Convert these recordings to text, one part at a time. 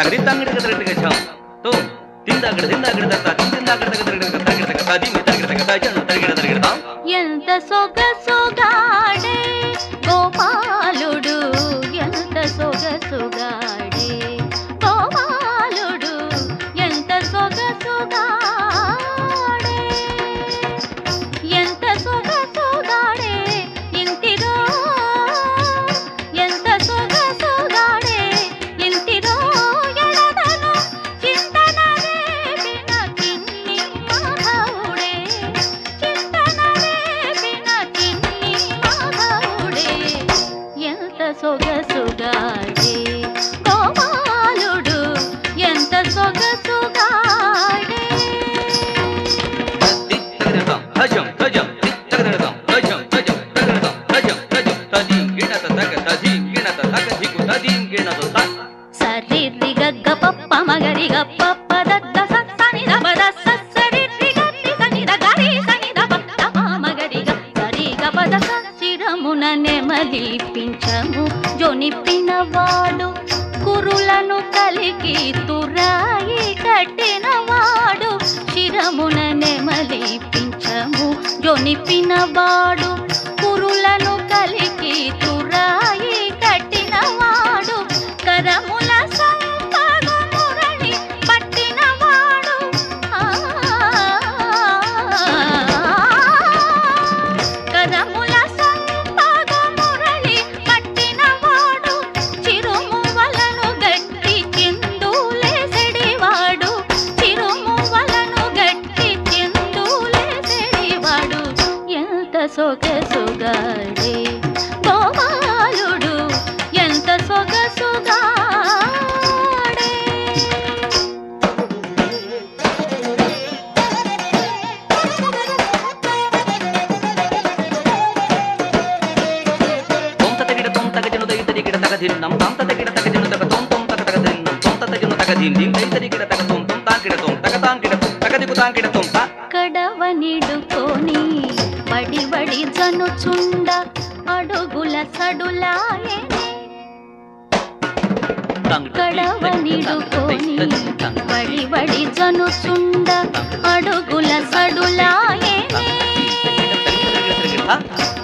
తగది తంగిడి గదరగ ఝం తో తిందాగడ తిందాగడ దత్త తిందాగడ తగదరగ తగడ తగ తది మి తగడ తగ తజన తగడ తగడ తా ఎంత సొగసుగాడే గోపాలుడు ఎంత సొగసుగాడే గోపాలుడు ఎంత సొగసుగాడే ఎంత సొగసుగాడే ఇంటిరో ఎంత సొగసుగాడే ఇంటిరో ఎడదను చింతన రేపిన కిన్ని మాధవుడే చింతన రేపిన కిన్ని మాధవుడే ఎంత సొగసుగాడే గోపాలుడు ఎంత సొగసుగాడే హజం హజం తగదరగం హజం హజం తగదరగం హజం హజం తది గిణత తగ తది గిణత తగ దిగు తది గిణత త సరి రి గగ్గ పప్ప మగరి గప్ప పదద్ద సని దబద సరి రి గరి సని దగరి సని దబ దప మగరి గ సరి గపద శిరమున నెమలిపించము జొనిపినవాడు కురులను కలిగి తురాయి కట్టినవాడు శిరమున నెమలిపించము జొనిపినవాడు కురులను కలిగి తురాయి కట్టినవాడు కరముల సంపగు మురళి పట్టినవాడు కరముల సంపగు మురళి పట్టినవాడు చిరుమువలను గట్టి చిందులేసెడివాడు చిరుమువలను గట్టి చిందులేసెడివాడు ఎంత సొగసుగాడే గోపాలుడు ఎంత సొగసుగాడే తొంత తగిడ తొంత గజను దై తగిడ తగ దిన్నం తంత తగిడ తగ దిను తగ తొం తొం తగ తగ దిన్నం తొంత తగిను తగ దిన్ దిన్ దై తగిడ తగ తొం తొం తాంకిడ తొం తగ తాంకిడ తగ దిగు తాంకిడ తొం తా కడవనిడుకొని బడి బడి జనుచుండ అడుగుల సడులాయనే కడవనిడుకొని బడి బడి జనుచుండ అడుగుల సడులాయనే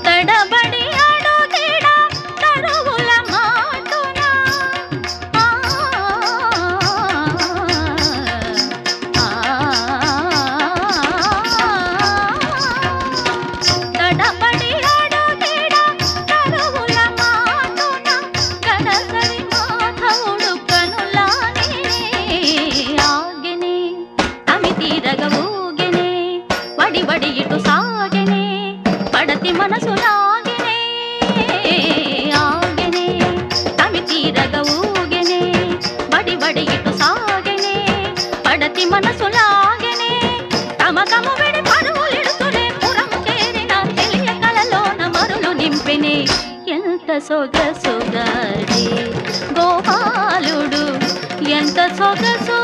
తడబడి అడుగిడ తరువుల మాటున తడబడి అడుగిడ తరువుల మాటున గడసరి మాధవుడు కనులానే ఆగెనే తమి తీరగవూగెనే వడి వడి ఇటు సాగెనే పడతి మనసు లాగెనే ఆగెనే తమి తీరగవూగెనే వడి వడి ఇటు సాగెనే పడతి మనసు లాగెనే తమకము విడి పరువులిడుతునే పురం చేరిన తెలియ కలలోన మరులు నింపెనే ఎంత సొగసుగాడే గోపాలుడు ఎంత సొగసు